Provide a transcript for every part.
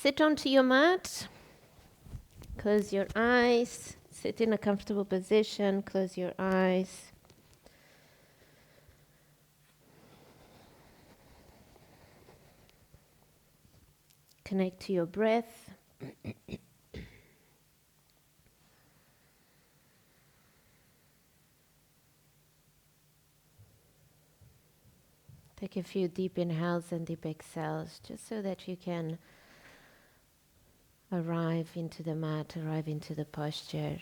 Sit onto your mat. Close your eyes. Sit in a comfortable position. Close your eyes. Connect to your breath. Take a few deep inhales and deep exhales, just so that you can arrive into the mat, arrive into the posture.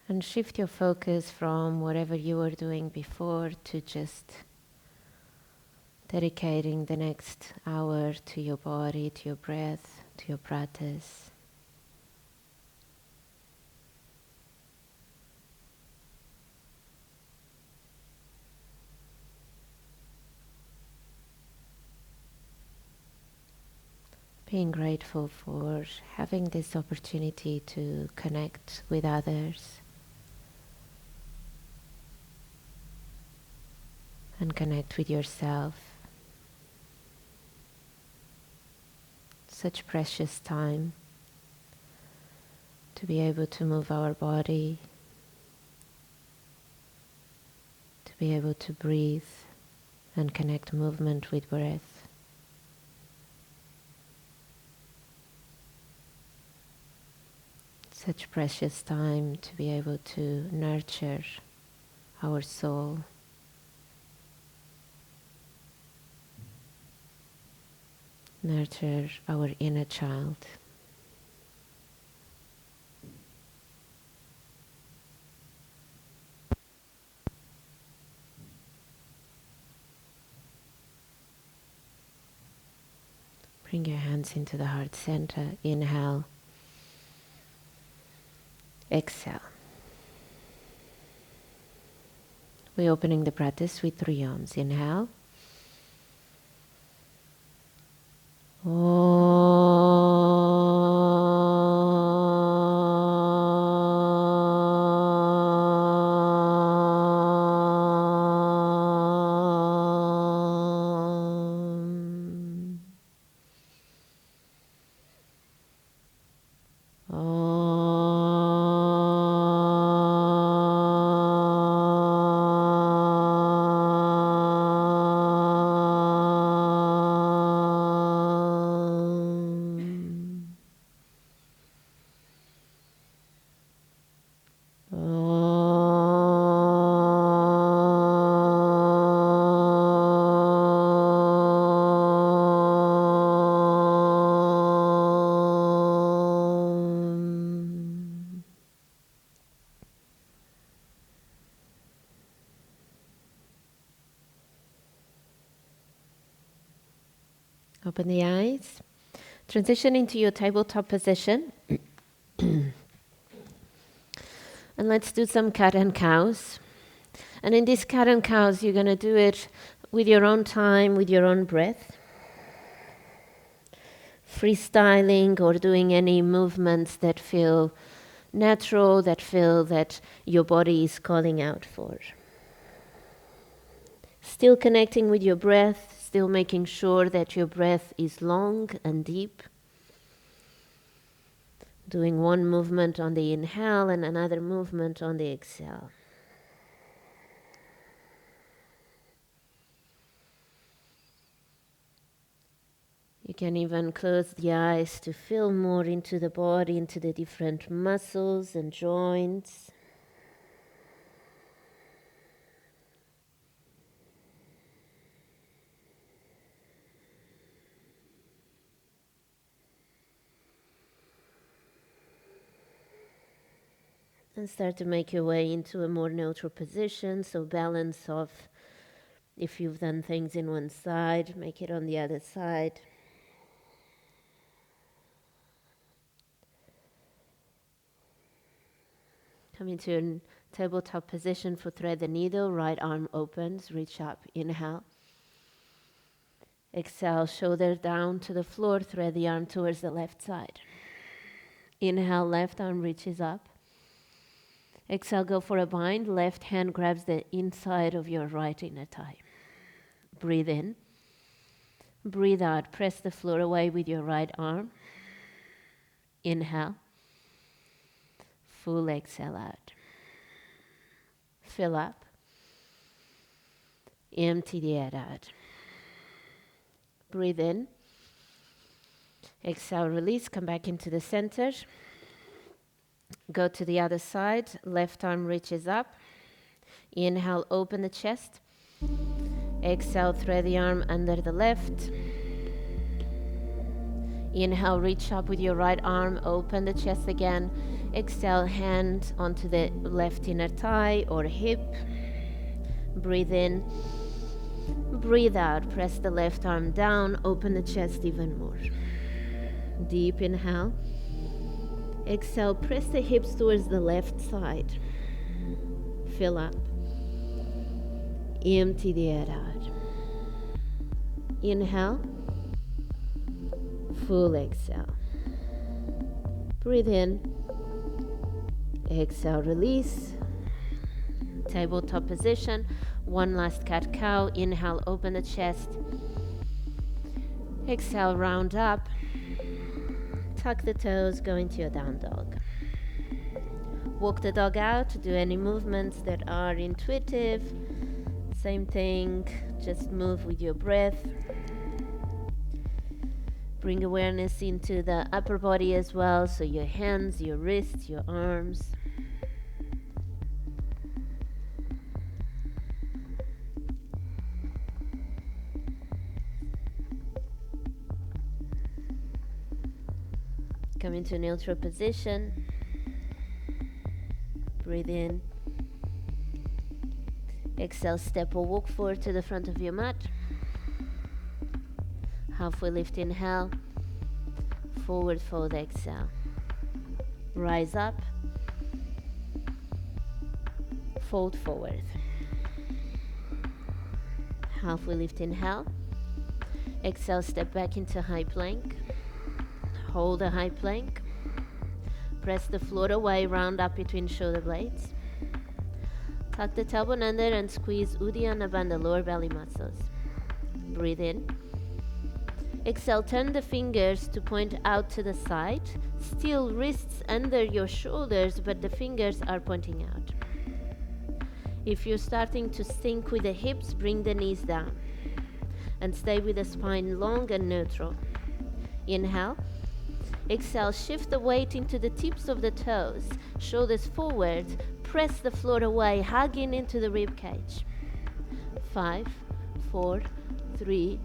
And shift your focus from whatever you were doing before to just dedicating the next hour to your body, to your breath, to your practice. Being grateful for having this opportunity to connect with others and connect with yourself. Such precious time to be able to move our body, to be able to breathe and connect movement with breath. Such precious time to be able to nurture our soul. Nurture our inner child. Bring your hands into the heart center. Inhale. Exhale. We're opening the practice with 3 Oms. Inhale. Open the eyes. Transition into your tabletop position. And let's do some cat and cows. And in this cat and cows, you're going to do it with your own time, with your own breath. Freestyling or doing any movements that feel natural, that feel that your body is calling out for. Still connecting with your breath, still making sure that your breath is long and deep. Doing one movement on the inhale and another movement on the exhale. You can even close the eyes to feel more into the body, into the different muscles and joints. And start to make your way into a more neutral position, so balance off. If you've done things in one side, make it on the other side. Come into a tabletop position for thread the needle, right arm opens, reach up, inhale. Exhale, shoulder down to the floor, thread the arm towards the left side. Inhale, left arm reaches up. Exhale, go for a bind. Left hand grabs the inside of your right inner thigh. Breathe in. Breathe out. Press the floor away with your right arm. Inhale. Full exhale out. Fill up. Empty the air out. Breathe in. Exhale, release. Come back into the center. Go to the other side. Left arm reaches up. Inhale, open the chest. Exhale, thread the arm under the left. Inhale, reach up with your right arm, open the chest again. Exhale, hand onto the left inner thigh or hip. Breathe in. Breathe out, press the left arm down, open the chest even more. Deep inhale. Exhale, press the hips towards the left side. Fill up. Empty the air out. Inhale. Full exhale. Breathe in. Exhale, release. Tabletop position. One last cat-cow. Inhale, open the chest. Exhale, round up. Tuck the toes, go into your down dog. Walk the dog out, do any movements that are intuitive. Same thing, just move with your breath. Bring awareness into the upper body as well, so your hands, your wrists, your arms. Come into neutral position. Breathe in. Exhale, step or walk forward to the front of your mat. Halfway lift, inhale. Forward fold, exhale. Rise up. Fold forward. Halfway lift, inhale. Exhale, step back into high plank. Hold a high plank. Press the floor away, round up between shoulder blades. Tuck the tailbone under and squeeze Uddiyana Bandha, lower belly muscles. Breathe in. Exhale, turn the fingers to point out to the side. Still wrists under your shoulders, but the fingers are pointing out. If you're starting to sink with the hips, bring the knees down. And stay with the spine long and neutral. Inhale. Exhale, shift the weight into the tips of the toes. Shoulders forward. Press the floor away, hugging into the rib cage. 5, 4, 3,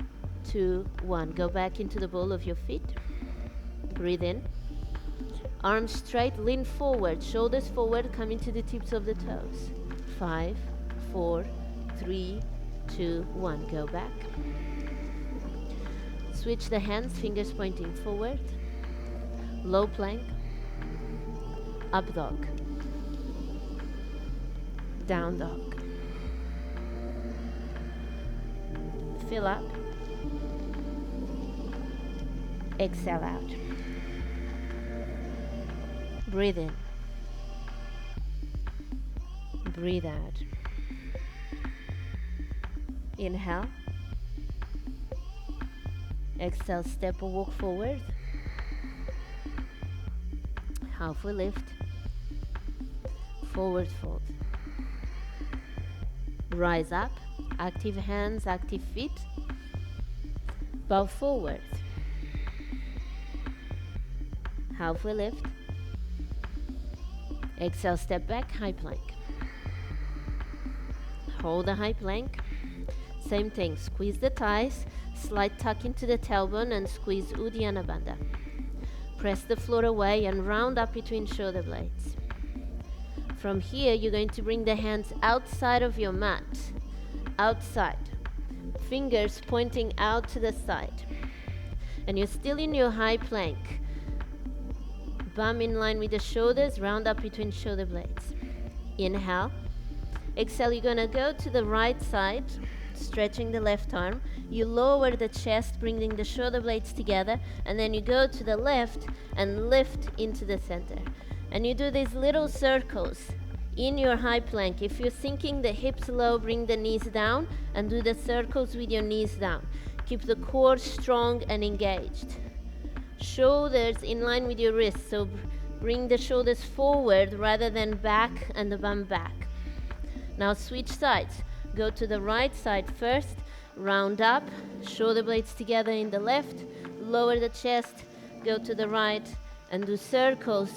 2, 1. Go back into the ball of your feet. Breathe in. Arms straight, lean forward. Shoulders forward, come into the tips of the toes. 5, 4, 3, 2, 1. Go back. Switch the hands, fingers pointing forward. Low plank. Up dog. Down dog. Fill up. Exhale out. Breathe in. Breathe out. Inhale. Exhale, step or walk forward. Halfway lift. Forward fold. Rise up. Active hands, active feet. Bow forward. Halfway lift. Exhale, step back, high plank. Hold a high plank. Same thing, squeeze the thighs, slight tuck into the tailbone and squeeze Uddiyana Bandha. Press the floor away and round up between shoulder blades. From here, you're going to bring the hands outside of your mat. Outside. Fingers pointing out to the side. And you're still in your high plank. Bum in line with the shoulders, round up between shoulder blades. Inhale. Exhale, you're going to go to the right side, stretching the left arm. You lower the chest, bringing the shoulder blades together, and then you go to the left and lift into the center. And you do these little circles in your high plank. If you're sinking the hips low, bring the knees down and do the circles with your knees down. Keep the core strong and engaged. Shoulders in line with your wrists, so bring the shoulders forward rather than back and the bum back. Now switch sides. Go to the right side first, round up, shoulder blades together in the left, lower the chest, go to the right, and do circles,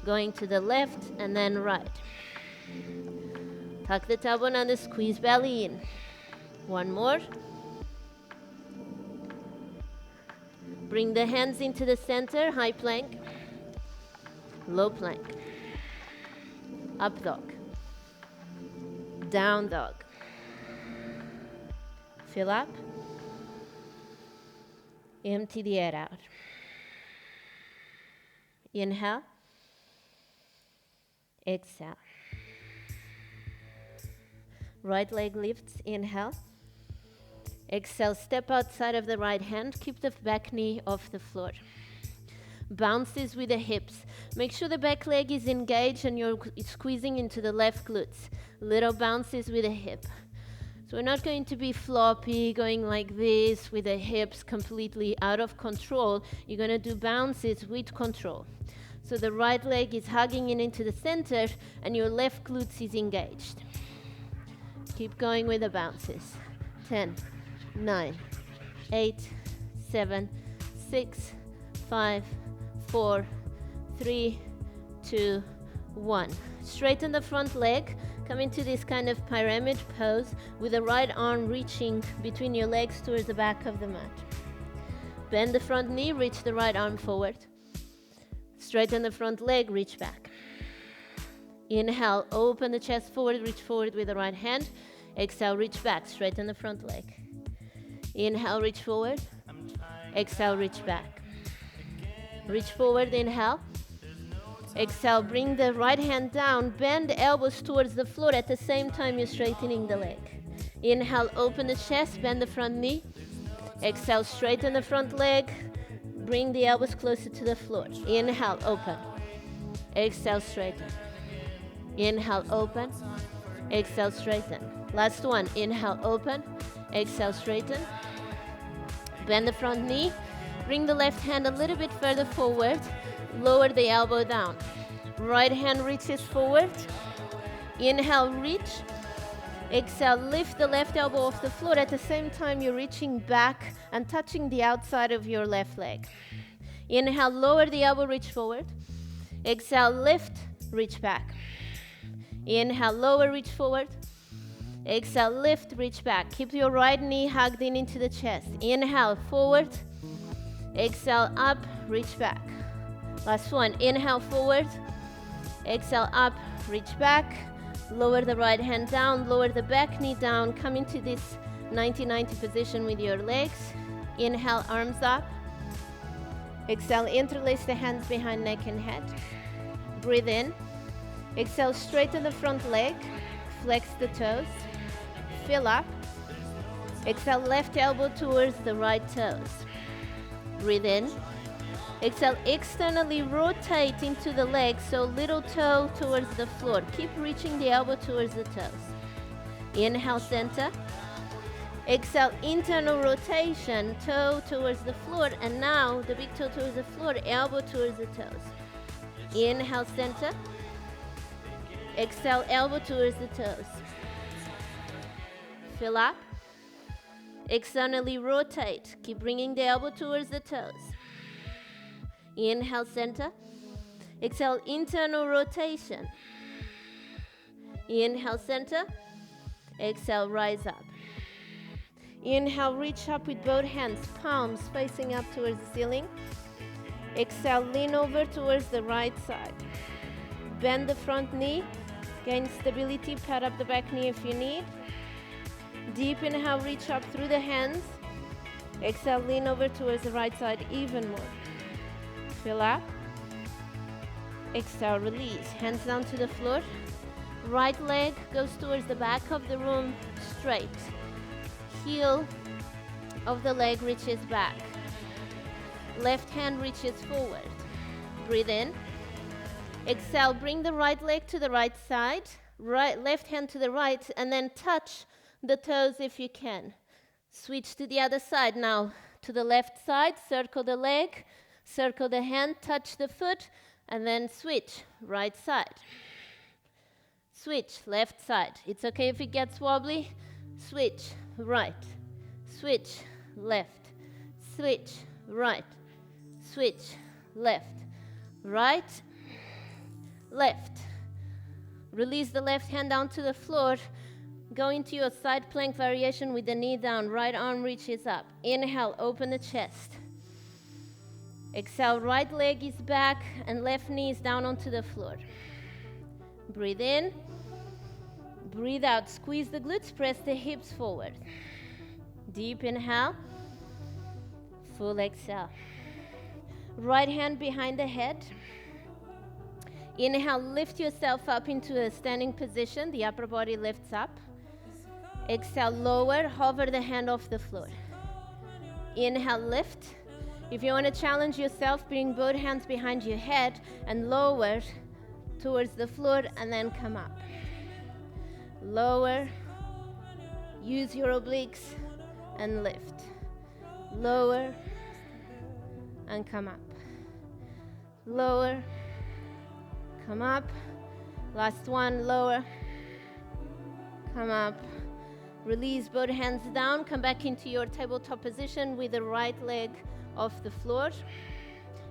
going to the left and then right. Tuck the tailbone under, squeeze belly in. One more. Bring the hands into the center, high plank, low plank, up dog, down dog. Fill up. Empty the air out. Inhale. Exhale. Right leg lifts. Inhale. Exhale. Step outside of the right hand. Keep the back knee off the floor. Bounces with the hips. Make sure the back leg is engaged and you're squeezing into the left glutes. Little bounces with the hip. So we're not going to be floppy, going like this with the hips completely out of control. You're going to do bounces with control. So the right leg is hugging in into the center and your left glutes is engaged. Keep going with the bounces. 10, 9, 8, 7, 6, 5, 4, 3, 2, 1. Straighten the front leg. Come into this kind of pyramid pose with the right arm reaching between your legs towards the back of the mat. Bend the front knee, reach the right arm forward. Straighten the front leg, reach back. Inhale, open the chest forward, reach forward with the right hand. Exhale, reach back, straighten the front leg. Inhale, reach forward. Exhale, reach back. Reach forward, inhale. Exhale, bring the right hand down, bend the elbows towards the floor at the same time you're straightening the leg. Inhale, open the chest, bend the front knee. Exhale, straighten the front leg, bring the elbows closer to the floor. Inhale, open. Exhale, straighten. Inhale, open. Exhale, straighten. Last one, inhale, open. Exhale, straighten. Bend the front knee, bring the left hand a little bit further forward. Lower the elbow down. Right hand reaches forward. Inhale, reach. Exhale, lift the left elbow off the floor. At the same time, you're reaching back and touching the outside of your left leg. Inhale, lower the elbow, reach forward. Exhale, lift, reach back. Inhale, lower, reach forward. Exhale, lift, reach back. Keep your right knee hugged in into the chest. Inhale, forward. Exhale, up, reach back. Last one, inhale forward, exhale up, reach back, lower the right hand down, lower the back knee down, come into this 90-90 position with your legs. Inhale, arms up. Exhale, interlace the hands behind neck and head. Breathe in. Exhale, straighten the front leg, flex the toes, fill up. Exhale, left elbow towards the right toes. Breathe in. Exhale, externally rotate into the leg, so little toe towards the floor. Keep reaching the elbow towards the toes. Inhale, center. Exhale, internal rotation, toe towards the floor, and now the big toe towards the floor, elbow towards the toes. Inhale, center. Exhale, elbow towards the toes. Fill up. Externally rotate. Keep bringing the elbow towards the toes. Inhale, center. Exhale, internal rotation. Inhale, center. Exhale, rise up. Inhale, reach up with both hands, palms facing up towards the ceiling. Exhale, lean over towards the right side. Bend the front knee. Gain stability, pat up the back knee if you need. Deep inhale, reach up through the hands. Exhale, lean over towards the right side even more. Fill up. Exhale, release. Hands down to the floor. Right leg goes towards the back of the room, straight. Heel of the leg reaches back. Left hand reaches forward. Breathe in. Exhale, bring the right leg to the right side. Left hand to the right, and then touch the toes if you can. Switch to the other side now. To the left side, circle the leg, circle the hand, touch the foot, and then switch. Right side. Switch, left side. It's okay if it gets wobbly. Switch, right. Switch, left. Switch, right. Switch, left. Right, left. Release the left hand down to the floor. Go into your side plank variation with the knee down. Right arm reaches up. Inhale, open the chest. Exhale, right leg is back and left knee is down onto the floor. Breathe in. Breathe out. Squeeze the glutes. Press the hips forward. Deep inhale. Full exhale. Right hand behind the head. Inhale, lift yourself up into a standing position. The upper body lifts up. Exhale, lower, hover the hand off the floor. Inhale, lift. If you want to challenge yourself, bring both hands behind your head and lower towards the floor and then come up. Lower, use your obliques and lift. Lower and come up. Lower, come up. Last one, lower, come up. Release both hands down. Come back into your tabletop position with the right leg off the floor.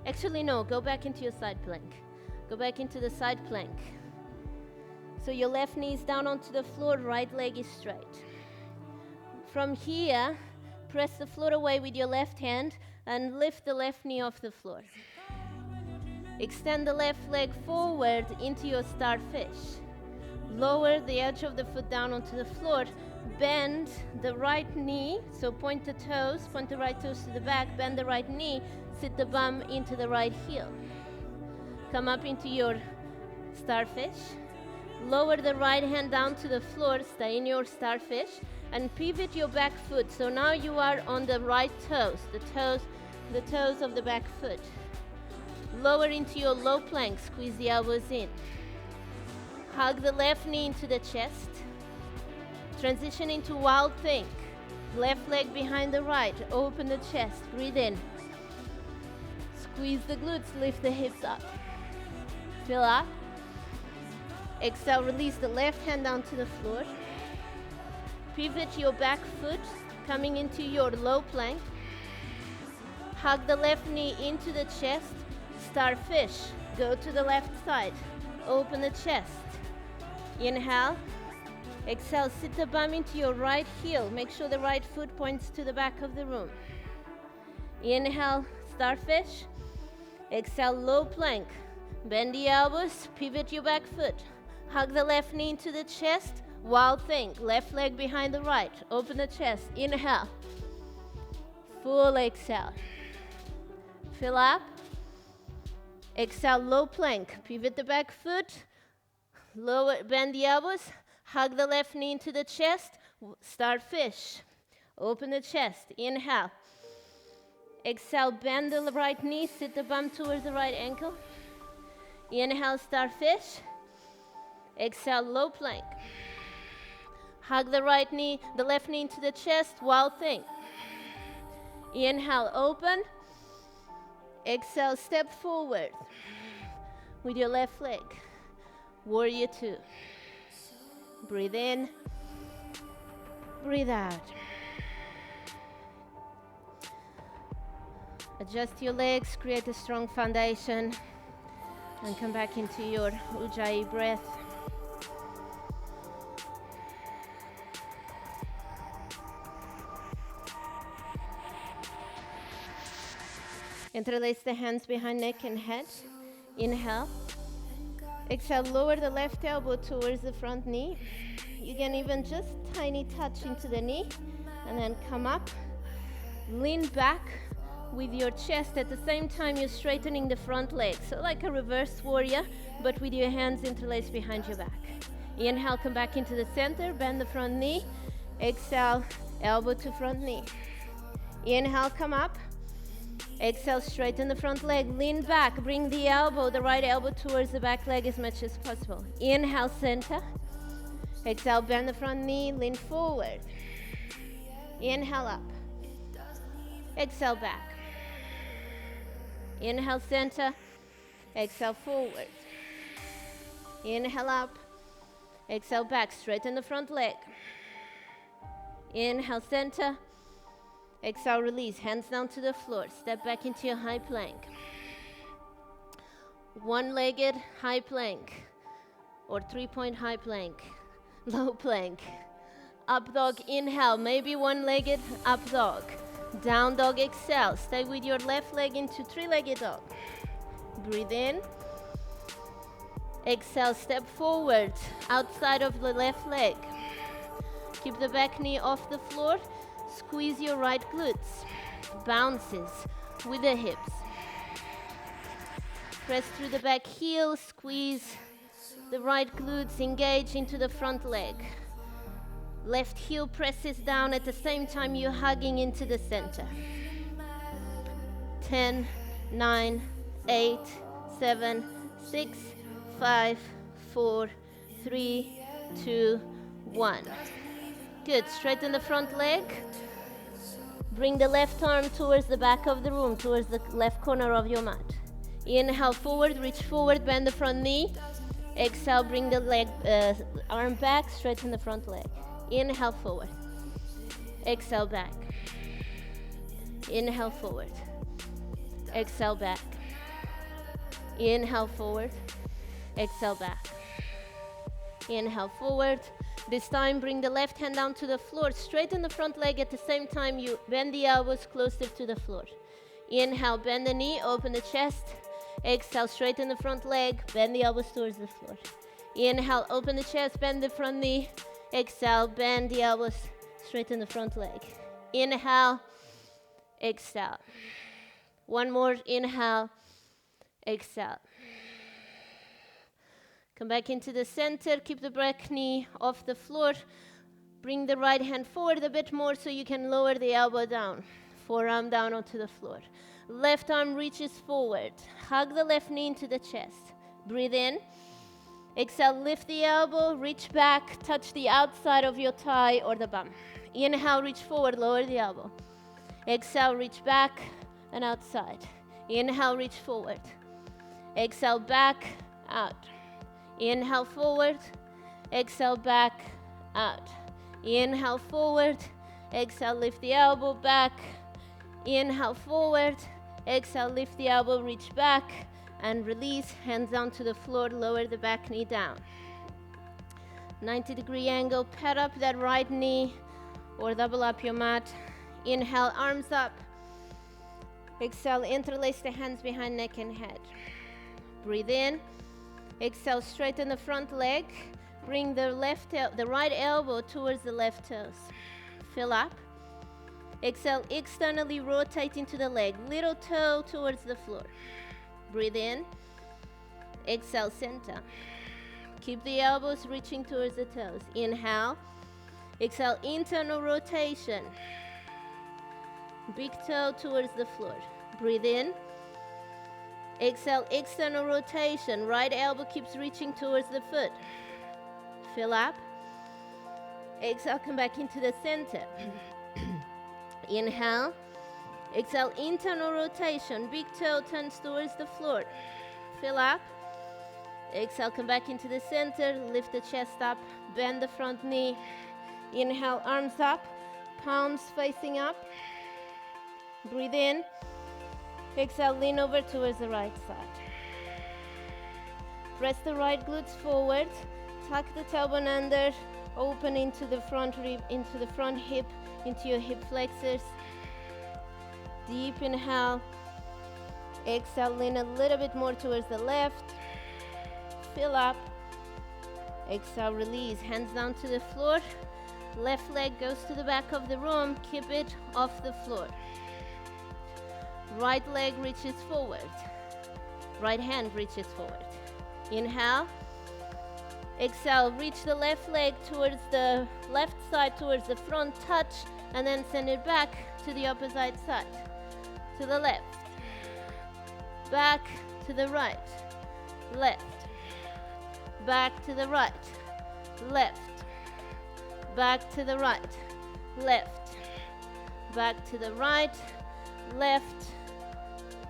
Actually, no, go back into your side plank. Go back into the side plank. So your left knee is down onto the floor, right leg is straight. From here, press the floor away with your left hand and lift the left knee off the floor. Extend the left leg forward into your starfish. Lower the edge of the foot down onto the floor. Bend the right knee, so point the right toes to the back, bend the right knee, sit the bum into the right heel. Come up into your starfish. Lower the right hand down to the floor, stay in your starfish, and pivot your back foot. So now you are on the right toes, the toes of the back foot. Lower into your low plank, squeeze the elbows in. Hug the left knee into the chest. Transition into wild thing. Left leg behind the right, open the chest, breathe in. Squeeze the glutes, lift the hips up. Fill up. Exhale, release the left hand down to the floor. Pivot your back foot, coming into your low plank. Hug the left knee into the chest. Starfish. Go to the left side. Open the chest. Inhale. Exhale, sit the bum into your right heel. Make sure the right foot points to the back of the room. Inhale, starfish. Exhale, low plank. Bend the elbows, pivot your back foot. Hug the left knee into the chest. Wild thing. Left leg behind the right. Open the chest. Inhale. Full exhale. Fill up. Exhale, low plank. Pivot the back foot. Lower, bend the elbows. Hug the left knee into the chest. Starfish. Open the chest. Inhale. Exhale, bend the right knee. Sit the bum towards the right ankle. Inhale, starfish. Exhale, low plank. Hug the right knee, the left knee into the chest. Wild thing. Inhale, open. Exhale, step forward with your left leg. Warrior two. Breathe in. Breathe out. Adjust your legs, create a strong foundation, and come back into your Ujjayi breath. Interlace the hands behind neck and head. Inhale. Exhale, lower the left elbow towards the front knee. You can even just tiny touch into the knee and then come up. Lean back with your chest. At the same time, you're straightening the front leg. So like a reverse warrior, but with your hands interlaced behind your back. Inhale, come back into the center, bend the front knee. Exhale, elbow to front knee. Inhale, come up. Exhale, straighten the front leg, lean back, bring the elbow, the right elbow towards the back leg as much as possible. Inhale, center. Exhale, bend the front knee, lean forward. Inhale up. Exhale back. Inhale center. Exhale forward. Inhale up. Exhale back. Straighten the front leg. Inhale center. Exhale release. Hands down to the floor. Step back into your high plank. One-legged high plank or 3-point high plank. Low plank. Up dog, inhale, maybe one-legged up dog. Down dog, exhale. Stay with your left leg into three-legged dog. Breathe in. Exhale, step forward, outside of the left leg. Keep the back knee off the floor. Squeeze your right glutes. Bounces with the hips. Press through the back heel, squeeze the right glutes, engage into the front leg. Left heel presses down at the same time you're hugging into the center. 10, 9, 8, 7, 6, 5, 4, 3, 2, 1. Good, straighten the front leg. Bring the left arm towards the back of the room, towards the left corner of your mat. Inhale forward, reach forward, bend the front knee. Exhale, bring the leg, arm back, straighten the front leg. Inhale forward. Exhale back. Inhale forward. Exhale back. Inhale forward. Exhale back. Inhale forward. This time bring the left hand down to the floor. Straighten the front leg at the same time you bend the elbows closer to the floor. Inhale, bend the knee, open the chest. Exhale, straighten the front leg, bend the elbows towards the floor. Inhale, open the chest, bend the front knee. Exhale, bend the elbows, straighten the front leg. Inhale, exhale. One more, inhale, exhale. Come back into the center, keep the back knee off the floor. Bring the right hand forward a bit more so you can lower the elbow down. Forearm down onto the floor. Left arm reaches forward. Hug the left knee into the chest. Breathe in. Exhale, lift the elbow, reach back, touch the outside of your thigh or the bum. Inhale, reach forward, lower the elbow. Exhale, reach back and outside. Inhale, reach forward. Exhale, back, out. Inhale, forward. Exhale, back, out. Inhale, forward. Exhale, lift the elbow back. Inhale, forward. Exhale, lift the elbow, reach back. And release, hands down to the floor, lower the back knee down. 90-degree angle, pad up that right knee or double up your mat. Inhale, arms up. Exhale, interlace the hands behind neck and head. Breathe in. Exhale, straighten the front leg. Bring the right elbow towards the left toes. Fill up. Exhale, externally rotate into the leg. Little toe towards the floor. Breathe in. Exhale, center. Keep the elbows reaching towards the toes. Inhale. Exhale, internal rotation. Big toe towards the floor. Breathe in. Exhale, external rotation. Right elbow keeps reaching towards the foot. Fill up. Exhale, come back into the center. Inhale. Exhale, internal rotation. Big toe turns towards the floor. Fill up. Exhale, come back into the center. Lift the chest up. Bend the front knee. Inhale, arms up. Palms facing up. Breathe in. Exhale, lean over towards the right side. Press the right glutes forward. Tuck the tailbone under. Open into the front rib, into the front hip, into your hip flexors. Deep inhale. Exhale, lean a little bit more towards the left. Fill up. Exhale, release. Hands down to the floor. Left leg goes to the back of the room. Keep it off the floor. Right leg reaches forward. Right hand reaches forward. Inhale. Exhale, reach the left leg towards the left side, towards the front, touch, and then send it back to the opposite side. To the left. Back to the right. Left. Back to the right. Left. Back to the right. Left. back to the right, left,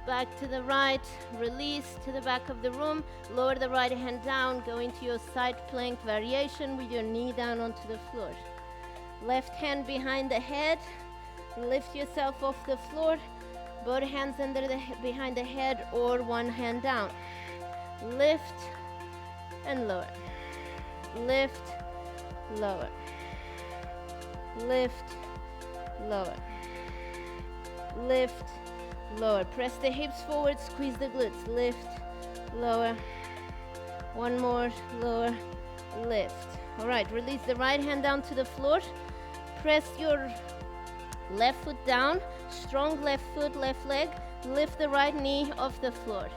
back to the right, release to the back of the room, lower the right hand down, go into your side plank variation with your knee down onto the floor. Left hand behind the head, lift yourself off the floor, both hands behind the head or one hand down. Lift and lower. Lift, lower. Lift, lower. Lift, lower. Press the hips forward, squeeze the glutes. Lift, lower. One more, lower, lift. All right, release the right hand down to the floor. Press your left foot down, strong left foot, left leg. Lift the right knee off the floor.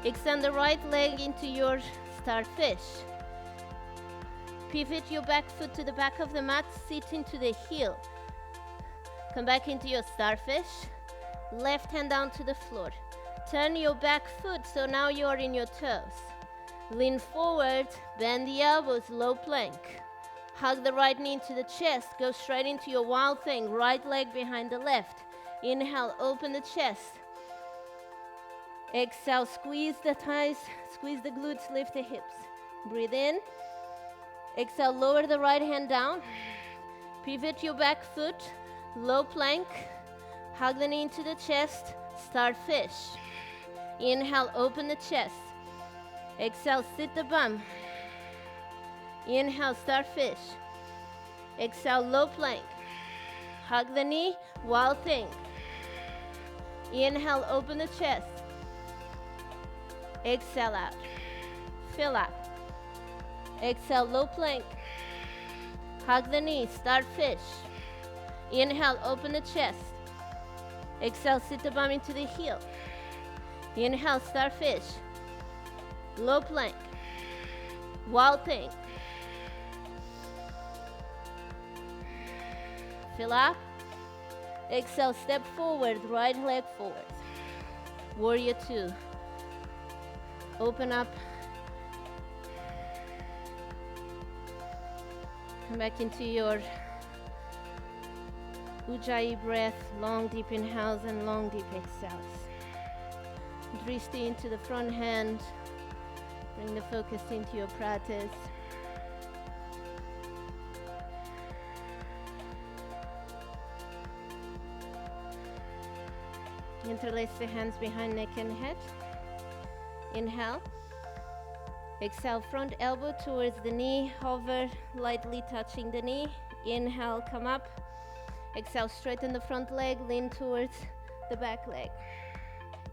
Extend the right leg into your starfish. Pivot your back foot to the back of the mat, sit into the heel. Come back into your starfish. Left hand down to the floor. Turn your back foot so now you are in your toes. Lean forward, bend the elbows, low plank. Hug the right knee into the chest. Go straight into your wild thing. Right leg behind the left. Inhale, open the chest. Exhale, squeeze the thighs, squeeze the glutes, lift the hips. Breathe in. Exhale, lower the right hand down. Pivot your back foot, low plank. Hug the knee into the chest, start fish. Inhale, open the chest. Exhale, sit the bum. Inhale, start fish. Exhale, low plank. Hug the knee, wild thing. Inhale, open the chest. Exhale out. Fill up. Exhale, low plank. Hug the knee, start fish. Inhale, open the chest. Exhale, sit the bum into the heel. Inhale, start fish. Low plank. Wild thing. Fill up. Exhale, step forward, right leg forward. Warrior two. Open up. Come back into your Ujjayi breath, long deep inhales and long deep exhales. Drishti into the front hand. Bring the focus into your practice. Interlace the hands behind neck and head. Inhale. Exhale, front elbow towards the knee. Hover, lightly touching the knee. Inhale, come up. Exhale, straighten the front leg, lean towards the back leg.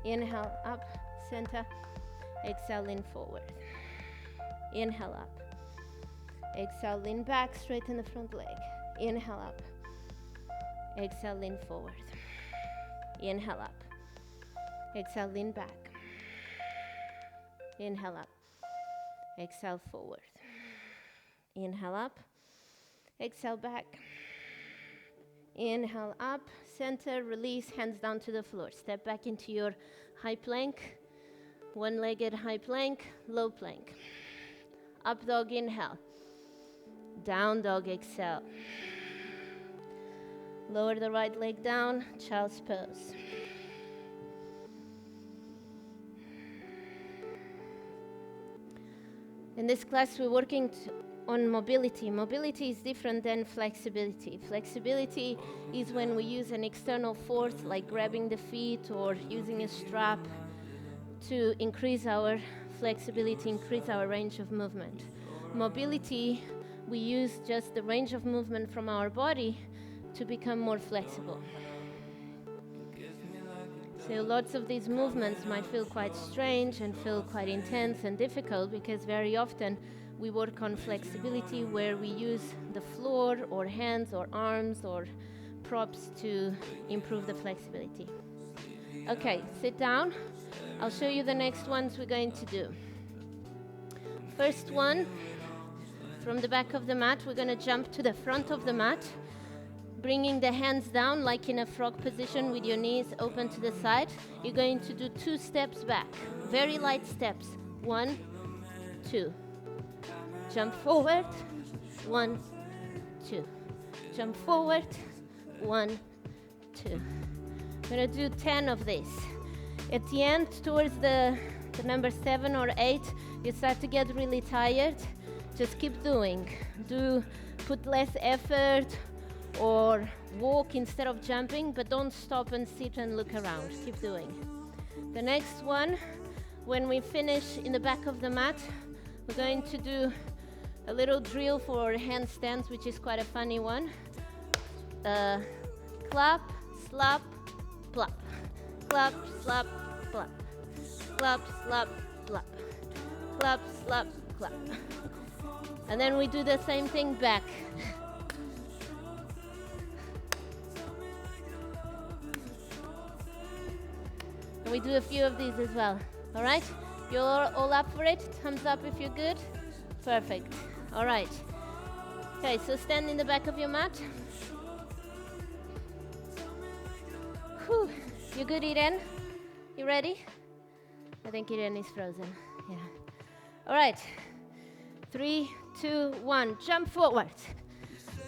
Inhale, up, center. Exhale, lean forward. Inhale, up. Exhale, lean back, straighten the front leg. Inhale, up. Exhale, lean forward. Inhale, up. Exhale, lean back. Inhale, up. Exhale, forward. Inhale, up. Exhale, back. Inhale, up, center, release, hands down to the floor. Step back into your high plank. One-legged high plank, low plank. Up dog, inhale. Down dog, exhale. Lower the right leg down, child's pose. In this class, we're working on mobility. Mobility is different than flexibility. Flexibility is when we use an external force, like grabbing the feet or using a strap, to increase our flexibility, increase our range of movement. Mobility, we use just the range of movement from our body to become more flexible. So lots of these movements might feel quite strange and feel quite intense and difficult because very often we work on flexibility where we use the floor or hands or arms or props to improve the flexibility. Okay, sit down. I'll show you the next ones we're going to do. First one, from the back of the mat, we're going to jump to the front of the mat, bringing the hands down like in a frog position with your knees open to the side. You're going to do 2 steps back, very light steps. 1, 2. Jump forward, 1, 2. Jump forward, 1, 2. I'm gonna do 10 of this. At the end, towards the number 7 or 8, you start to get really tired. Just keep doing. Put less effort or walk instead of jumping, but don't stop and sit and look around. Keep doing. The next one, when we finish in the back of the mat, we're going to do a little drill for handstands, which is quite a funny one. Clap, slap, plop. Clap, slap, plop. Clap, slap, plop. Clap, slap, clap. And then we do the same thing back. And we do a few of these as well. All right? You're all up for it? Thumbs up if you're good. Perfect. All right. Okay, so stand in the back of your mat. Whew. You good, Irene? You ready? I think Irene is frozen. Yeah. All right. 3, 2, 1. Jump forward.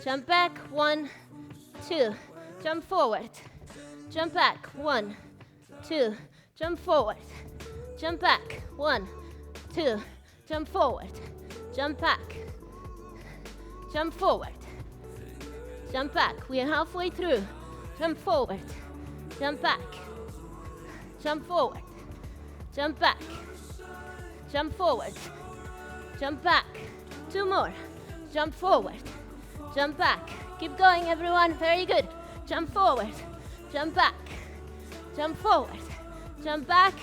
Jump back. 1, 2. Jump forward. Jump back. 1, 2. Jump forward. Jump back. 1, 2. Jump forward. Jump back. Jump forward. Jump back. We are halfway through. Jump forward. Jump back. Jump forward. Jump back. Jump forward. Jump back. 2 more. Jump forward. Jump back. Keep going, everyone. Very good. Jump forward. Jump back. Jump forward. Jump back.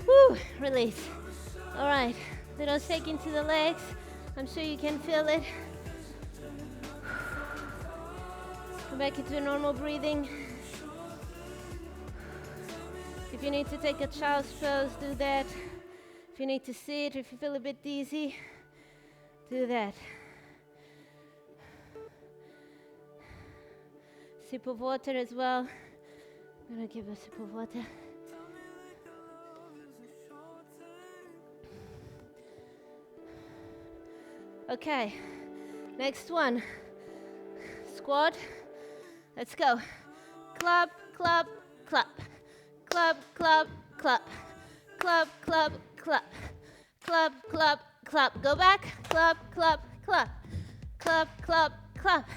Woo. Release. All right. Little shake into the legs. I'm sure you can feel it. Come back into normal breathing. If you need to take a child's pose, do that. If you need to sit, if you feel a bit dizzy, do that. Sip of water as well. I'm gonna give a sip of water. Okay, next one. Squat. Let's go. Clap, clap, clap. Clap, clap, clap. Clap, clap, clap. Clap, clap, clap. Go back. Clap, clap, clap. Clap, clap, clap.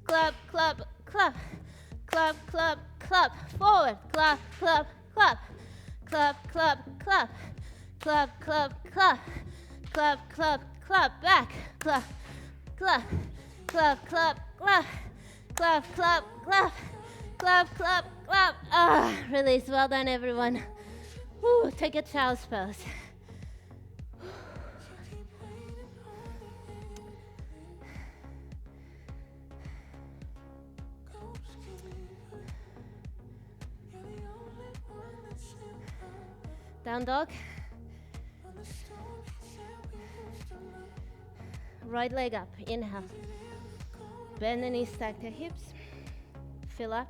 Clap, clap, clap. Clap, clap, clap. Forward. Clap, clap, clap. Clap, clap, clap. Clap, clap, clap. Clap, clap, clap. Back. Clap, clap. Clap, clap, clap. Clap, clap, clap. Clap, clap, clap. Ah, release. Well done, everyone. Woo, take a child's pose. Down dog. Right leg up. Inhale. Bend the knees, stack the hips. Fill up.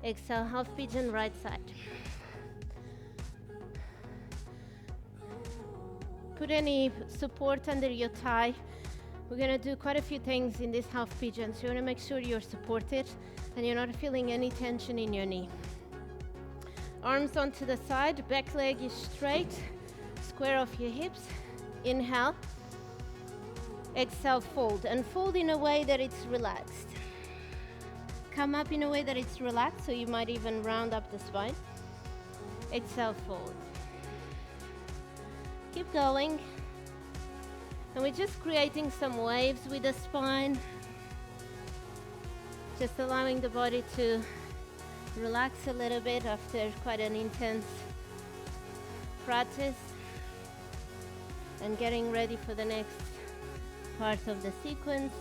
Exhale, half pigeon, right side. Put any support under your thigh. We're gonna do quite a few things in this half pigeon, so you wanna make sure you're supported and you're not feeling any tension in your knee. Arms onto the side, back leg is straight. Square off your hips. Inhale. Exhale, fold. And fold in a way that it's relaxed. Come up in a way that it's relaxed, so you might even round up the spine. Exhale, fold. Keep going. And we're just creating some waves with the spine. Just allowing the body to relax a little bit after quite an intense practice. And getting ready for the next part of the sequence.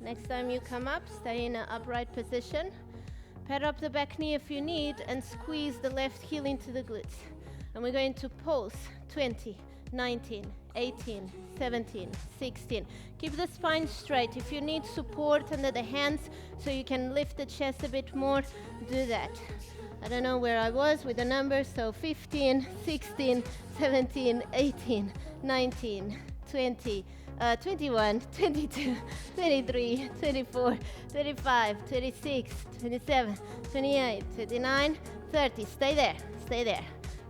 Next time you come up, stay in an upright position. Pad up the back knee if you need and squeeze the left heel into the glutes. And we're going to pulse 20, 19, 18, 17, 16. Keep the spine straight. If you need support under the hands so you can lift the chest a bit more, do that. I don't know where I was with the numbers, so 15, 16, 17, 18, 19, 20, 21, 22, 23, 24, 25, 26, 27, 28, 29, 30. Stay there, stay there.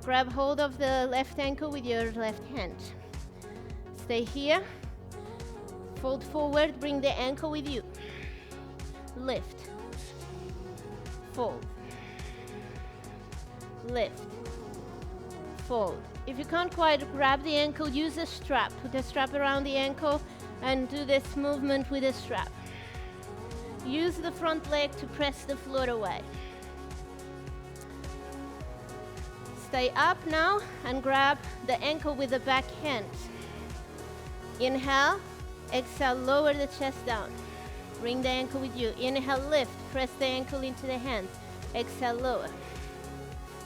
Grab hold of the left ankle with your left hand. Stay here. Fold forward, bring the ankle with you. Lift. Fold. Lift. Fold. If you can't quite grab the ankle, use a strap. Put a strap around the ankle and do this movement with a strap. Use the front leg to press the floor away. Stay up now and grab the ankle with the back hand. Inhale, exhale, lower the chest down. Bring the ankle with you. Inhale, lift, press the ankle into the hands. Exhale, lower.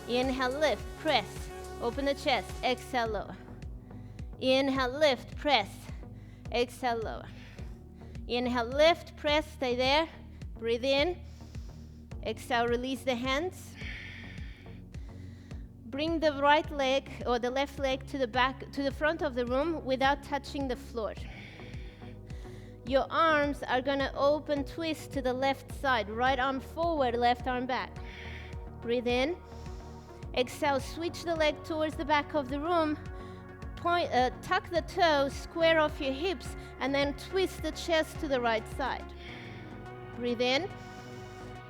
Inhale, lift, press, open the chest. Exhale, lower. Inhale, lift, press. Exhale, lower. Inhale, lift, press, stay there. Breathe in. Exhale, release the hands. Bring the right leg or the left leg to the back, to the front of the room without touching the floor. Your arms are gonna open, twist to the left side. Right arm forward, left arm back. Breathe in. Exhale, switch the leg towards the back of the room. Tuck the toes, square off your hips, and then twist the chest to the right side. Breathe in.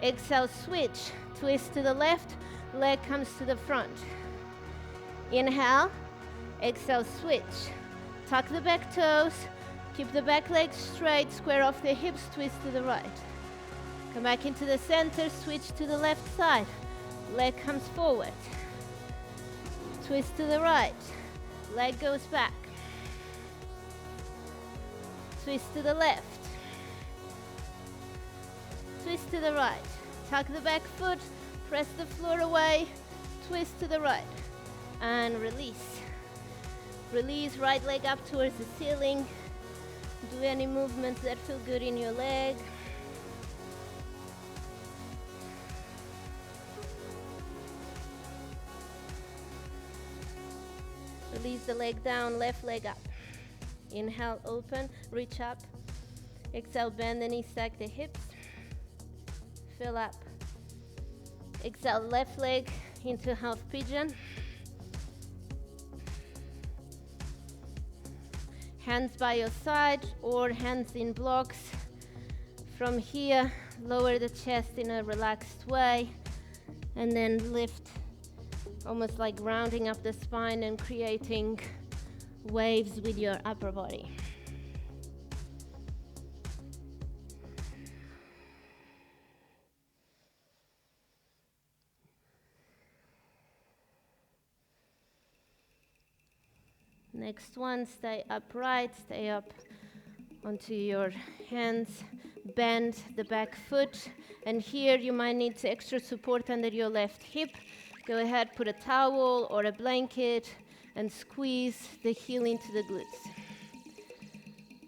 Exhale, switch. Twist to the left, leg comes to the front. Inhale. Exhale, switch. Tuck the back toes. Keep the back leg straight, square off the hips, twist to the right. Come back into the center, switch to the left side. Leg comes forward. Twist to the right. Leg goes back. Twist to the left. Twist to the right. Tuck the back foot, press the floor away, twist to the right. And release. Release, right leg up towards the ceiling. Do any movements that feel good in your leg. Release the leg down, left leg up. Inhale, open, reach up. Exhale, bend the knees, stack the hips. Fill up. Exhale, left leg into half pigeon. Hands by your side or hands in blocks. From here, lower the chest in a relaxed way and then lift, almost like rounding up the spine and creating waves with your upper body. Next one, stay upright, stay up onto your hands, bend the back foot, and here you might need extra support under your left hip. Go ahead, put a towel or a blanket and squeeze the heel into the glutes.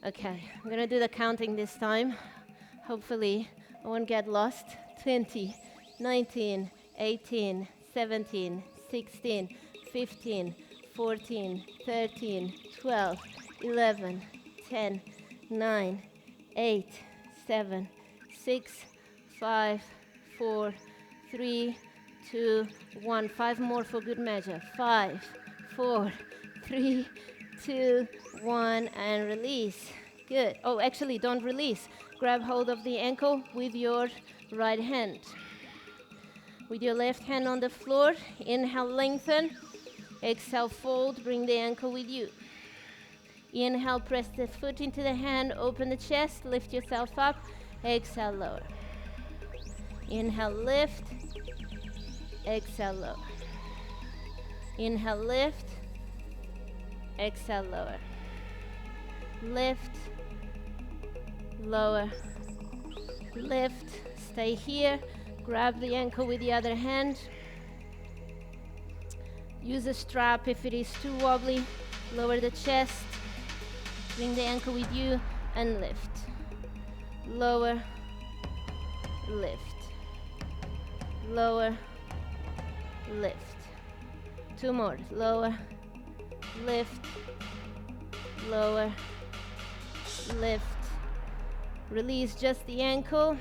Okay, I'm gonna do the counting this time. Hopefully I won't get lost. 20, 19, 18, 17, 16, 15, 14, 13, 12, 11, 10, 9, 8, 7, 6, 5, 4, 3, 2, 1. 5 more for good measure. 5, 4, 3, 2, 1, and release. Good. Oh, actually, don't release. Grab hold of the ankle with your right hand. With your left hand on the floor, inhale, lengthen. Exhale, fold, bring the ankle with you. Inhale, press the foot into the hand, open the chest, lift yourself up. Exhale, lower. Inhale, lift. Exhale, lower. Inhale, lift. Exhale, lower. Lift. Lower. Lift. Stay here. Grab the ankle with the other hand. Use a strap if it is too wobbly. Lower the chest. Bring the ankle with you and lift. Lower. Lift. Lower. Lift. 2 more. Lower. Lift. lower, lift, release just the ankle.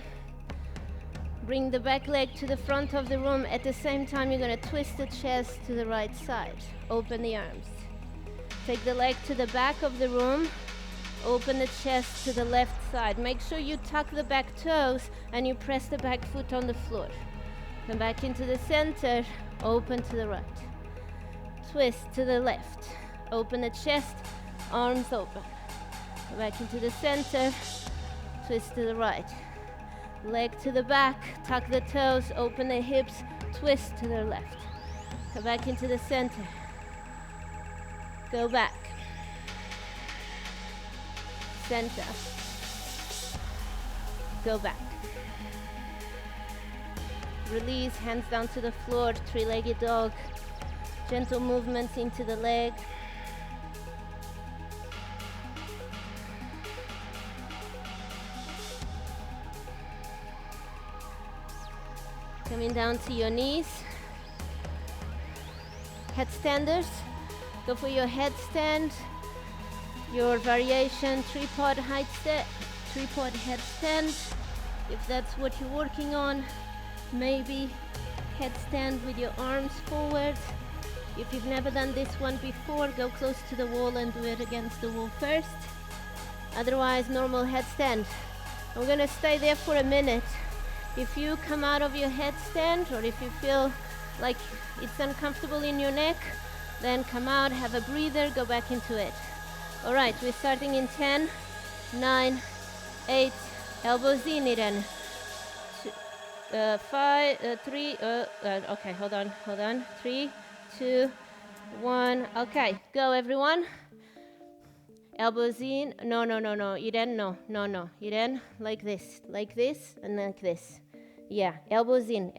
Bring the back leg to the front of the room. At the same time, you're going to twist the chest to the right side. Open the arms. Take the leg to the back of the room. Open the chest to the left side. Make sure you tuck the back toes and you press the back foot on the floor. Come back into the center. Open to the right. Twist to the left. Open the chest. Arms open. Come back into the center. Twist to the right. Leg to the back, tuck the toes, open the hips, twist to the left. Come back into the center. Go back. Center. Go back. Release, hands down to the floor, three-legged dog. Gentle movements into the leg. Coming down to your knees. Headstanders. Go for your headstand. Your variation tripod tripod headstand. If that's what you're working on, maybe headstand with your arms forward. If you've never done this one before, go close to the wall and do it against the wall first. Otherwise, normal headstand. I'm gonna stay there for a minute. If you come out of your headstand or if you feel like it's uncomfortable in your neck, then come out, have a breather, go back into it. All right, we're starting in 10, 9, 8, elbows in, Irene. 5, 3, okay, hold on. 3, 2, 1, okay, go everyone. Elbows in, no, Irene, no, Irene, like this, and like this. Yeah, elbows in,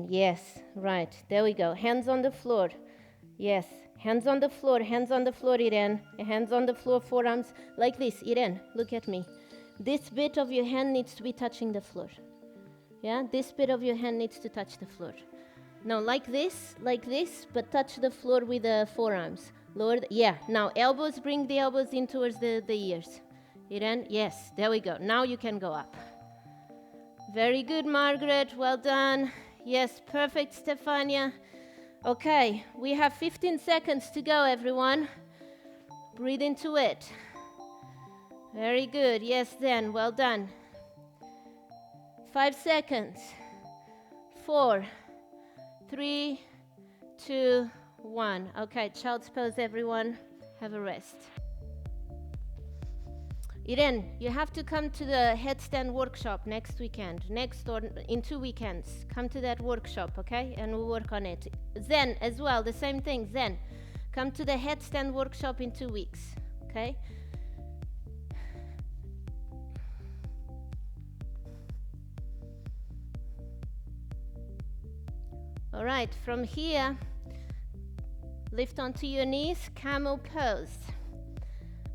yes, right, there we go. Hands on the floor, yes, hands on the floor, Irene. Hands on the floor, forearms, like this, Irene, look at me. This bit of your hand needs to be touching the floor. Yeah, this bit of your hand needs to touch the floor. No, like this, but touch the floor with the forearms. Lower, yeah, now elbows, bring the elbows in towards the ears. Irene, yes, there we go. Now you can go up. Very good, Margaret, well done. Yes, perfect, Stefania. Okay, we have 15 seconds to go, everyone. Breathe into it. Very good, yes, then, well done. 5 seconds. 4, 3, 2, 1. Okay, child's pose, everyone. Have a rest. Irene, you have to come to the headstand workshop next weekend, in 2 weekends. Come to that workshop, okay? And we'll work on it. Zen as well, the same thing, Zen. Come to the headstand workshop in 2 weeks, okay? All right, from here, lift onto your knees, camel pose.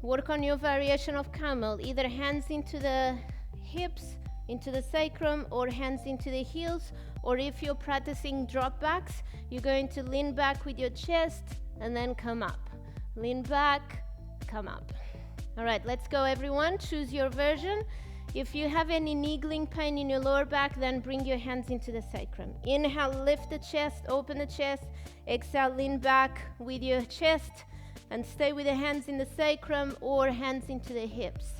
Work on your variation of camel, either hands into the hips, into the sacrum, or hands into the heels, or if you're practicing drop backs, you're going to lean back with your chest and then come up. Lean back, come up. All right, let's go everyone, choose your version. If you have any niggling pain in your lower back, then bring your hands into the sacrum. Inhale, lift the chest, open the chest. Exhale, lean back with your chest and stay with the hands in the sacrum or hands into the hips.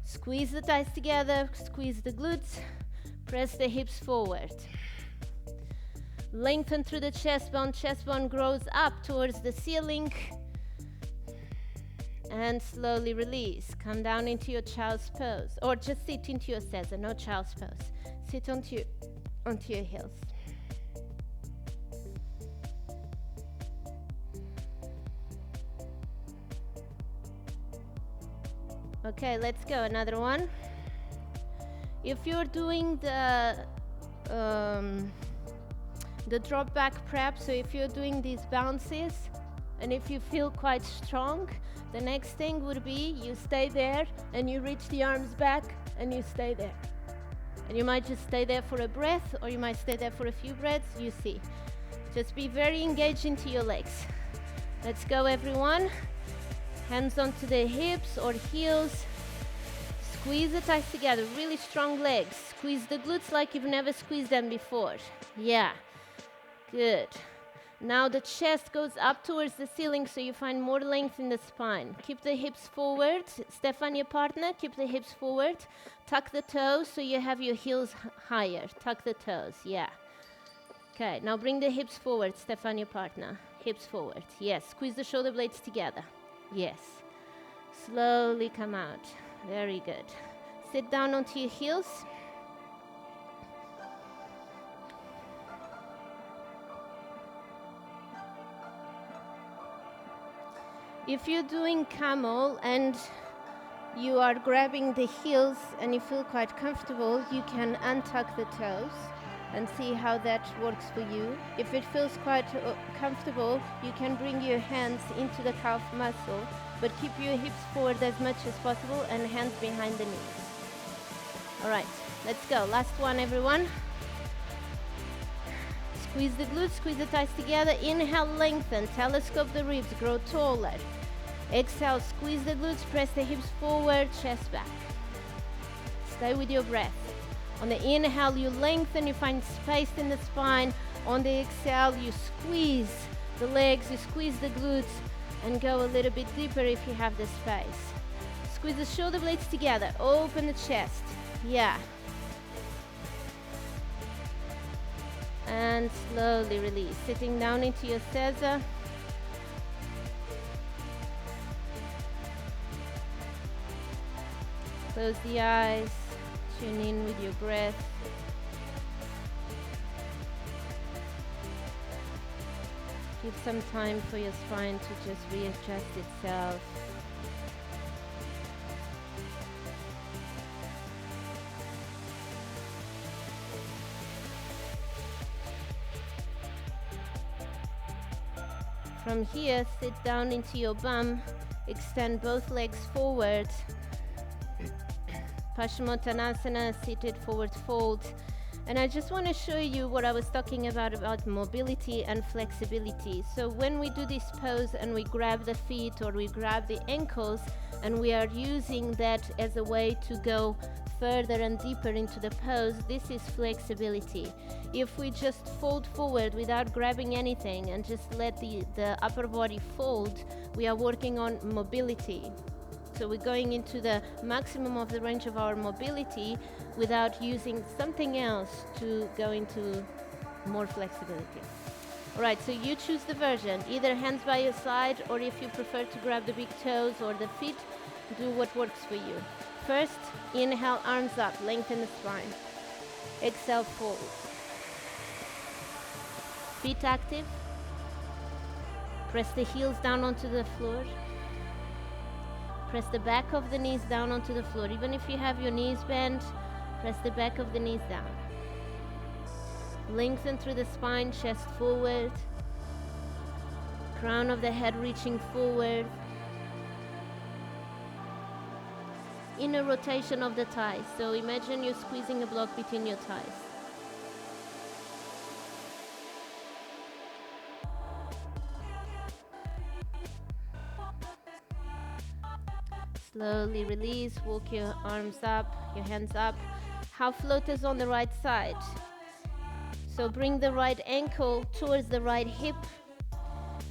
Squeeze the thighs together, squeeze the glutes, press the hips forward. Lengthen through the chest bone grows up towards the ceiling. And slowly release. Come down into your child's pose. Or just sit into your Caesar, no child's pose. Sit onto your heels. Okay, let's go. Another one. If you're doing the drop back prep, so if you're doing these bounces, and if you feel quite strong, the next thing would be you stay there and you reach the arms back and you stay there. And you might just stay there for a breath, or you might stay there for a few breaths, you see. Just be very engaged into your legs. Let's go everyone. Hands onto the hips or heels. Squeeze the thighs together, really strong legs. Squeeze the glutes like you've never squeezed them before. Yeah, good. Now the chest goes up towards the ceiling so you find more length in the spine. Keep the hips forward. Stefan, your partner, keep the hips forward. Tuck the toes so you have your heels higher. Tuck the toes, yeah. Okay, now bring the hips forward, Stefan, your partner. Hips forward, yes. Squeeze the shoulder blades together, yes. Slowly come out, very good. Sit down onto your heels. If you're doing camel and you are grabbing the heels and you feel quite comfortable, you can untuck the toes and see how that works for you. If it feels quite comfortable, you can bring your hands into the calf muscle, but keep your hips forward as much as possible and hands behind the knees. All right, let's go. Last one, everyone. Squeeze the glutes, squeeze the thighs together. Inhale, lengthen, telescope the ribs, grow taller. Exhale, squeeze the glutes, press the hips forward, chest back. Stay with your breath. On the inhale, you lengthen, you find space in the spine. On the exhale, you squeeze the legs, you squeeze the glutes, and go a little bit deeper if you have the space. Squeeze the shoulder blades together, open the chest. Yeah. And slowly release, sitting down into your Caesar. Close the eyes, tune in with your breath. Give some time for your spine to just readjust itself. From here, sit down into your bum, extend both legs forward. Paschimottanasana, seated forward fold. And I just want to show you what I was talking about mobility and flexibility. So when we do this pose and we grab the feet or we grab the ankles, and we are using that as a way to go further and deeper into the pose, this is flexibility. If we just fold forward without grabbing anything and just let the upper body fold, we are working on mobility. So we're going into the maximum of the range of our mobility without using something else to go into more flexibility. All right, so you choose the version, either hands by your side, or if you prefer to grab the big toes or the feet, do what works for you. First, inhale, arms up, lengthen the spine. Exhale, fold. Feet active. Press the heels down onto the floor. Press the back of the knees down onto the floor. Even if you have your knees bent, press the back of the knees down. Lengthen through the spine, chest forward. Crown of the head reaching forward. Inner rotation of the thighs. So imagine you're squeezing a block between your thighs. Slowly release, walk your arms up, your hands up. Half floaters on the right side. So bring the right ankle towards the right hip.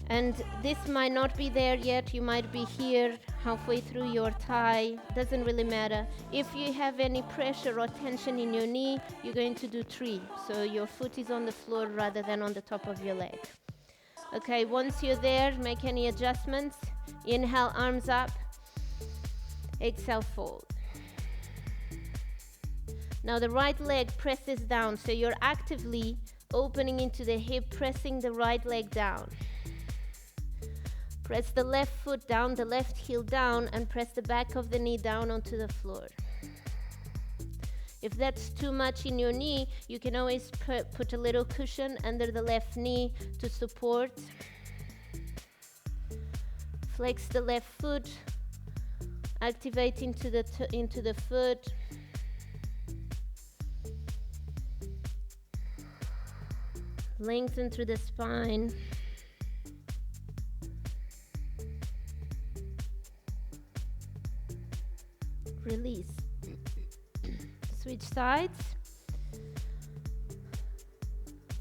And this might not be there yet. You might be here halfway through your thigh. Doesn't really matter. If you have any pressure or tension in your knee, you're going to do 3. So your foot is on the floor rather than on the top of your leg. Okay, once you're there, make any adjustments. Inhale, arms up. Exhale, fold. Now the right leg presses down, so you're actively opening into the hip, pressing the right leg down. Press the left foot down, the left heel down, and press the back of the knee down onto the floor. If that's too much in your knee, you can always put a little cushion under the left knee to support. Flex the left foot. Activate into the foot. Lengthen through the spine. Release. Switch sides.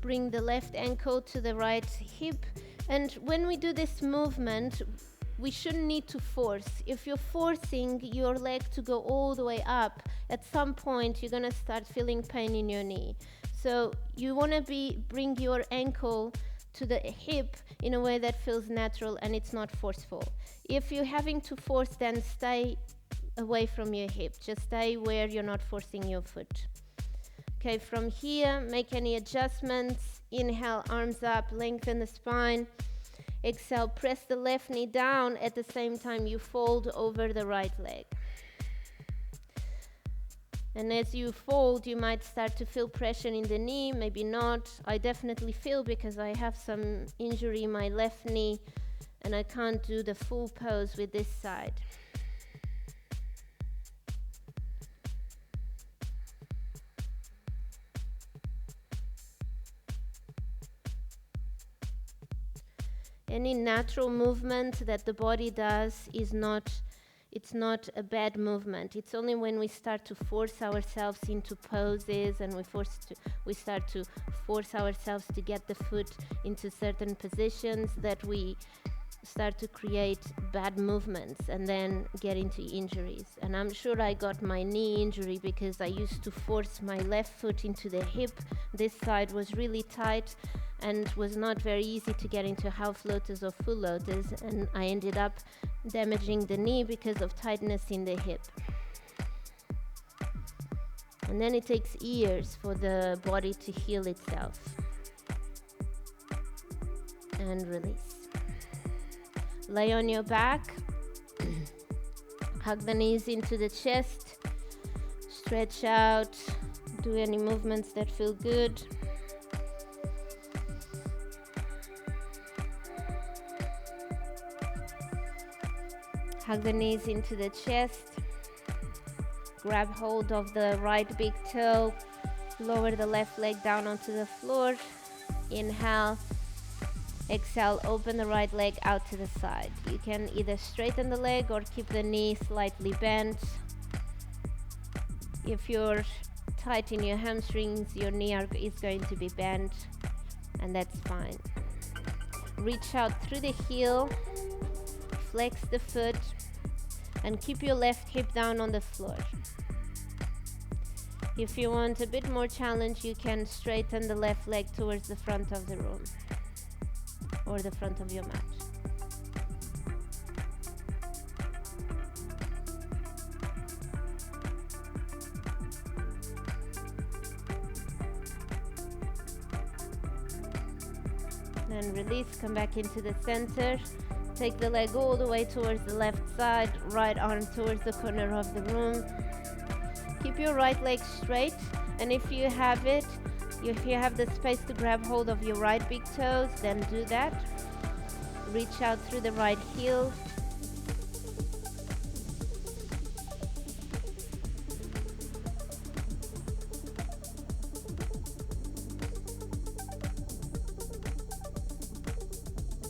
Bring the left ankle to the right hip. And when we do this movement, we shouldn't need to force. If you're forcing your leg to go all the way up, at some point you're gonna start feeling pain in your knee. So you wanna bring your ankle to the hip in a way that feels natural and it's not forceful. If you're having to force, then stay away from your hip. Just stay where you're not forcing your foot. Okay, from here, make any adjustments. Inhale, arms up, lengthen the spine. Exhale, press the left knee down. At the same time, you fold over the right leg. And as you fold, you might start to feel pressure in the knee, maybe not. I definitely feel because I have some injury in my left knee and I can't do the full pose with this side. Any natural movement that the body does it's not a bad movement. It's only when we start to force ourselves into poses and we start to force ourselves to get the foot into certain positions that we start to create bad movements and then get into injuries. And I'm sure I got my knee injury because I used to force my left foot into the hip. This side was really tight and was not very easy to get into half lotus or full lotus, and I ended up damaging the knee because of tightness in the hip. And then it takes years for the body to heal itself. And release. Lay on your back. Hug the knees into the chest. Stretch out. Do any movements that feel good. Hug the knees into the chest. Grab hold of the right big toe. Lower the left leg down onto the floor. Inhale. Exhale, open the right leg out to the side. You can either straighten the leg or keep the knee slightly bent. If you're tight in your hamstrings, your knee is going to be bent, and that's fine. Reach out through the heel. Flex the foot and keep your left hip down on the floor. If you want a bit more challenge, you can straighten the left leg towards the front of the room or the front of your mat. Then release, come back into the center. Take the leg all the way towards the left side, right arm towards the corner of the room. Keep your right leg straight, and if you have the space to grab hold of your right big toes, then do that. Reach out through the right heel.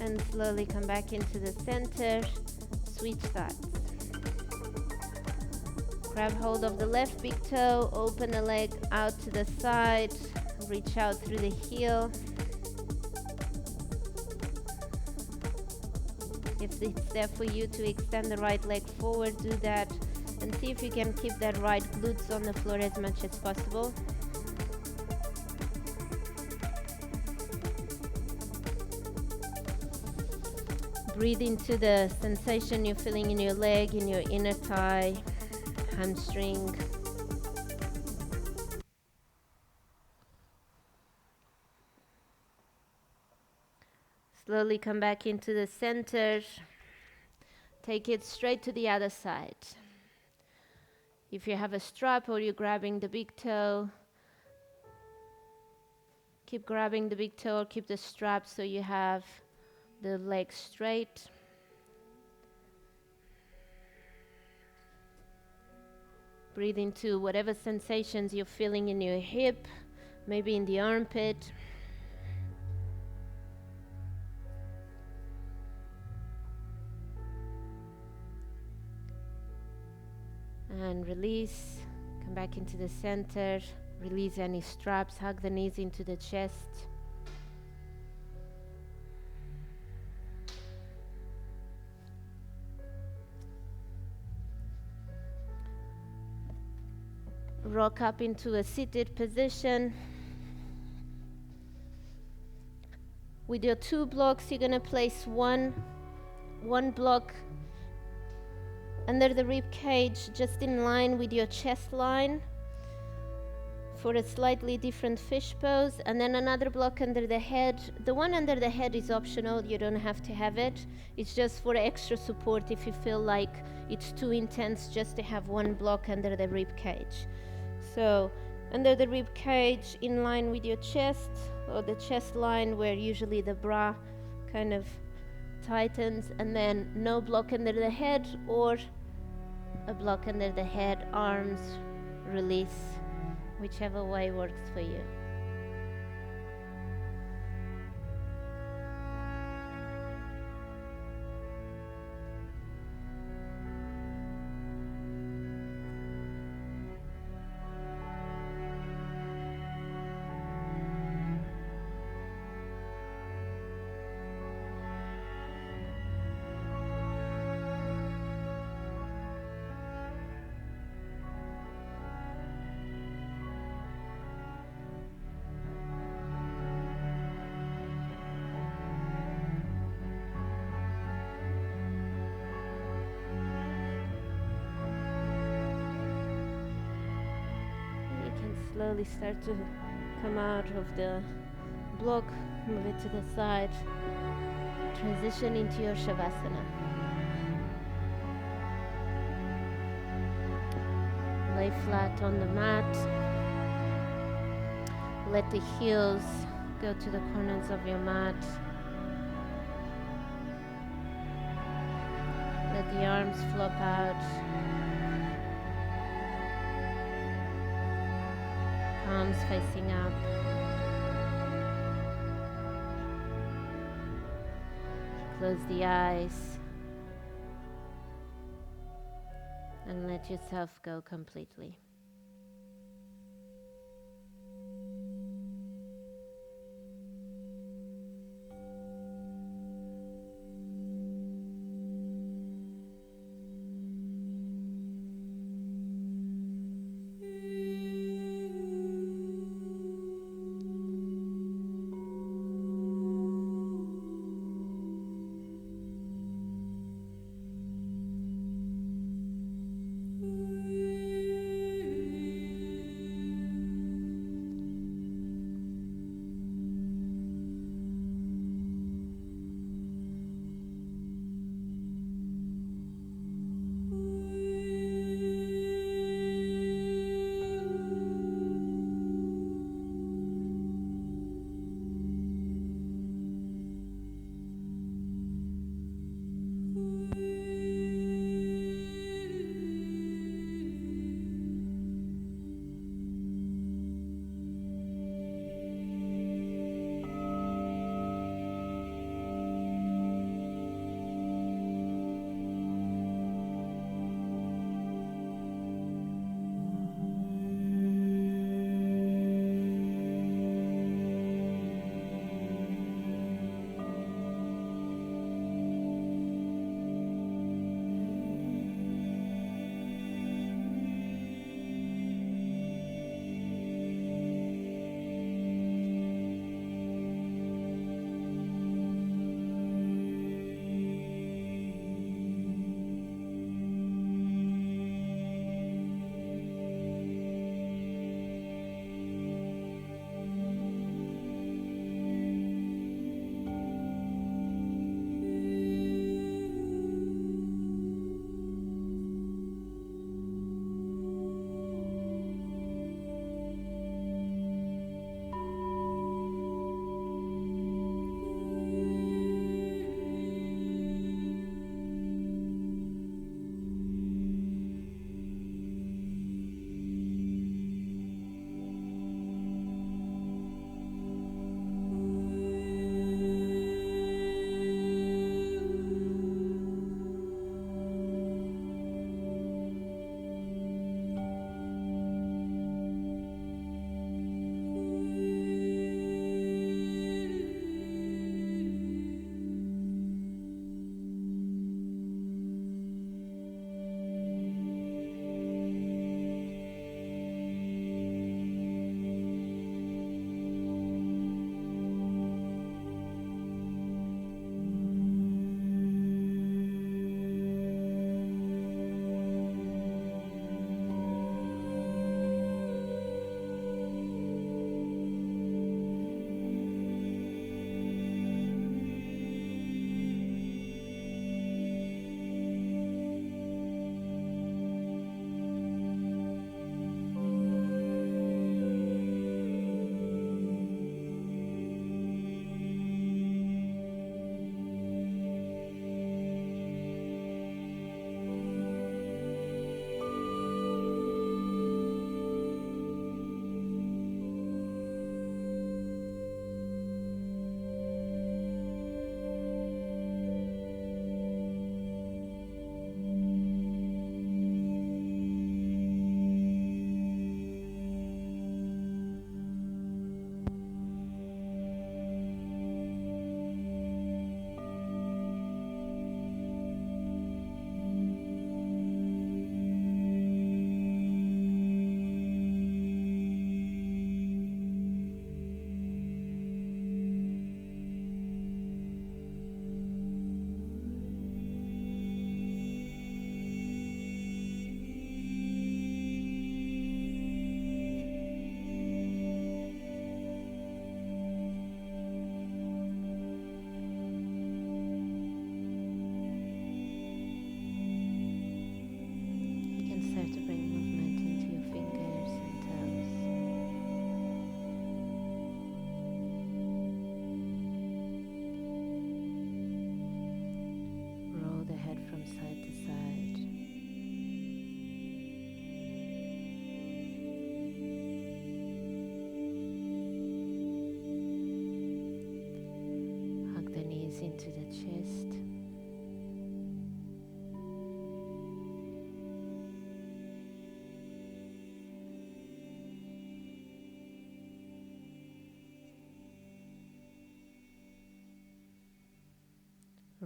And slowly come back into the center. Switch sides. Grab hold of the left big toe, open the leg out to the side, reach out through the heel. If it's there for you to extend the right leg forward, do that, and see if you can keep that right glutes on the floor as much as possible. Breathe into the sensation you're feeling in your leg, in your inner thigh, hamstring. Slowly come back into the center. Take it straight to the other side. If you have a strap or you're grabbing the big toe, keep grabbing the big toe or keep the strap so you have the leg straight. Breathe into whatever sensations you're feeling in your hip, maybe in the armpit. And release. Come back into the center. Release any straps. Hug the knees into the chest. Rock up into a seated position. With your 2 blocks, you're gonna place one block under the rib cage, just in line with your chest line, for a slightly different fish pose, and then another block under the head. The one under the head is optional, you don't have to have it. It's just for extra support if you feel like it's too intense just to have one block under the rib cage. So under the rib cage, in line with your chest, or the chest line where usually the bra kind of tightens, and then no block under the head or a block under the head, arms release, whichever way works for you. Slowly start to come out of the block, move it to the side, transition into your Shavasana. Lay flat on the mat, let the heels go to the corners of your mat, let the arms flop out, palms facing up. Close the eyes and let yourself go completely.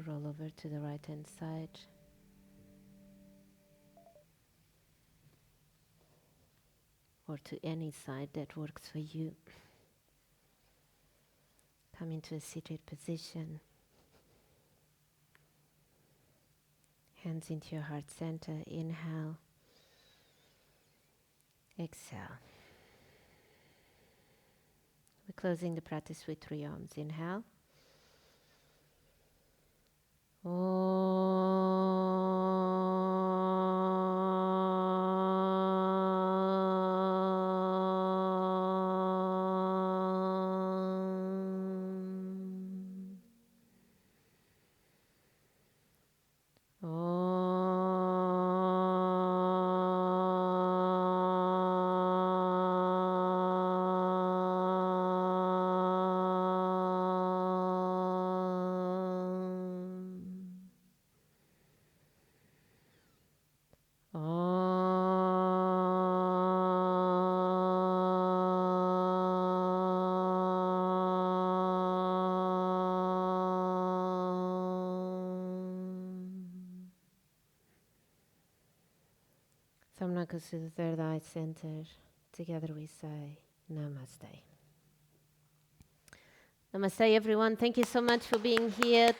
Roll over to the right hand side. Or to any side that works for you. Come into a seated position. Hands into your heart center. Inhale. Exhale. We're closing the practice with 3 arms. Inhale. Samnakasi, the third eye center. Together we say Namaste. Namaste, everyone. Thank you so much for being here.